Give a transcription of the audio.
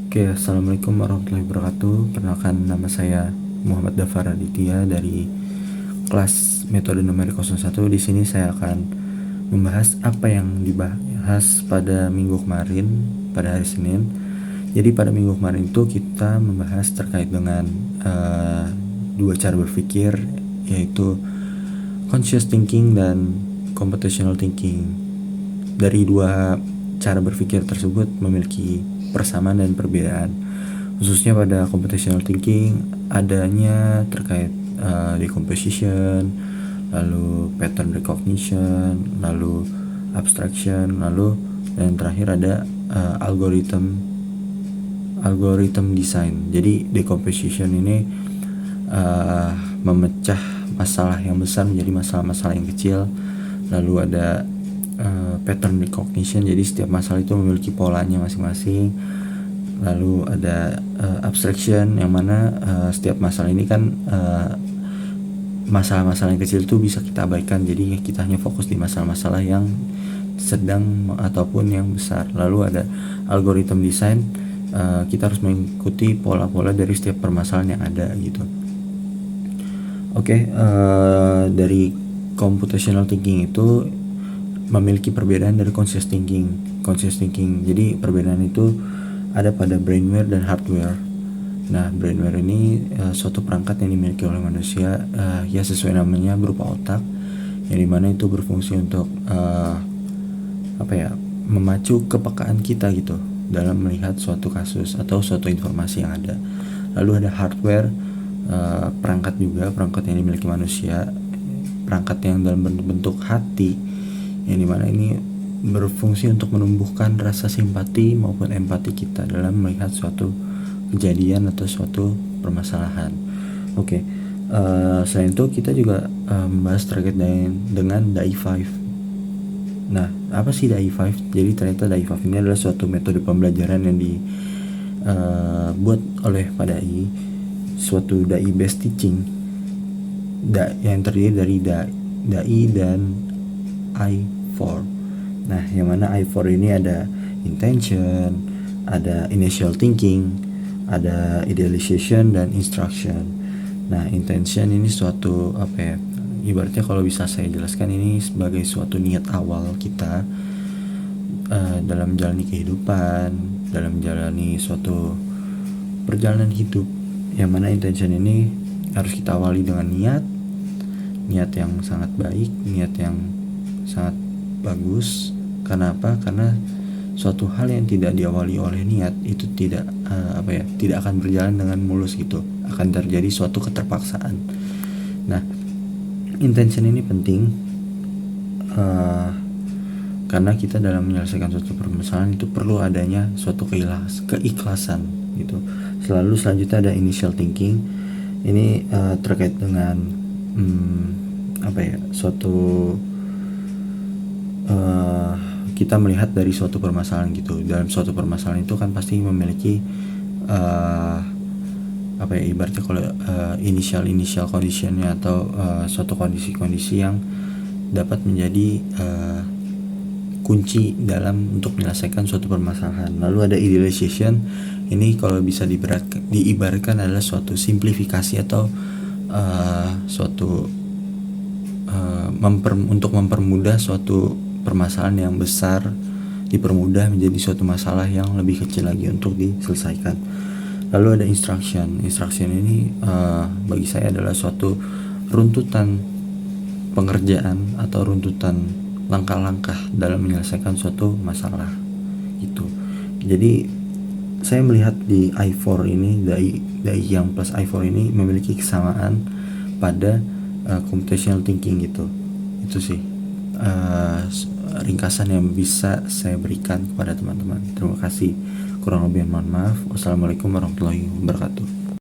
Oke, Assalamualaikum warahmatullahi wabarakatuh. Perkenalkan, nama saya Muhammad Dafar Aditya dari kelas metode numerik 01. Di sini saya akan membahas apa yang dibahas pada minggu kemarin, pada hari Senin. Jadi pada minggu kemarin itu kita membahas terkait dengan dua cara berpikir, yaitu conscious thinking dan computational thinking. Dari dua cara berpikir tersebut memiliki persamaan dan perbedaan, khususnya pada computational thinking adanya terkait decomposition, lalu pattern recognition, lalu abstraction, lalu dan terakhir ada algorithm design. Jadi decomposition ini memecah masalah yang besar menjadi masalah-masalah yang kecil. Lalu ada pattern recognition, jadi setiap masalah itu memiliki polanya masing-masing. Lalu ada abstraction, yang mana setiap masalah ini kan masalah-masalah yang kecil itu bisa kita abaikan, jadi kita hanya fokus di masalah-masalah yang sedang ataupun yang besar. Lalu ada algorithm design, kita harus mengikuti pola-pola dari setiap permasalahan yang ada gitu. Oke, dari computational thinking itu memiliki perbedaan dari conscious thinking. Jadi perbedaan itu ada pada brainware dan hardware. Nah, brainware ini suatu perangkat yang dimiliki oleh manusia, ya sesuai namanya berupa otak, yang dimana itu berfungsi untuk memacu kepekaan kita gitu dalam melihat suatu kasus atau suatu informasi yang ada. Lalu ada hardware, perangkat yang dimiliki manusia, perangkat yang dalam bentuk hati, yang dimana ini berfungsi untuk menumbuhkan rasa simpati maupun empati kita dalam melihat suatu kejadian atau suatu permasalahan. Oke, selain itu kita juga membahas terkait dengan DAI5. Nah, apa sih DAI5? Jadi ternyata DAI5 ini adalah suatu metode pembelajaran yang dibuat oleh Pak Dai, suatu DAI based teaching yang terdiri dari DAI dan I4. Nah, yang mana I4 ini ada intention, ada initial thinking, ada idealization dan instruction. Nah, intention ini suatu ibaratnya kalau bisa saya jelaskan ini sebagai suatu niat awal kita dalam menjalani kehidupan, dalam menjalani suatu perjalanan hidup, yang mana intention ini harus kita awali dengan niat yang sangat baik, niat yang sangat bagus. Karena apa? Karena suatu hal yang tidak diawali oleh niat itu tidak akan berjalan dengan mulus gitu, akan terjadi suatu keterpaksaan. Nah, intention ini penting karena kita dalam menyelesaikan suatu permasalahan itu perlu adanya suatu keikhlasan gitu. Selanjutnya ada initial thinking. Ini terkait dengan suatu kita melihat dari suatu permasalahan gitu. Dalam suatu permasalahan itu kan pasti memiliki ibaratnya kalau initial conditionnya atau suatu kondisi-kondisi yang dapat menjadi kunci dalam untuk menyelesaikan suatu permasalahan. Lalu ada idealization. Ini kalau bisa diibaratkan adalah suatu simplifikasi atau untuk mempermudah suatu permasalahan yang besar, dipermudah menjadi suatu masalah yang lebih kecil lagi untuk diselesaikan. Lalu ada instruction. Instruction ini bagi saya adalah suatu runtutan pengerjaan atau runtutan langkah-langkah dalam menyelesaikan suatu masalah gitu. Jadi saya melihat di I4 ini, DAI yang plus I4 ini memiliki kesamaan pada computational thinking gitu. Itu sih ringkasan yang bisa saya berikan kepada teman-teman. Terima kasih. Kurang lebih mohon maaf. Wassalamualaikum warahmatullahi wabarakatuh.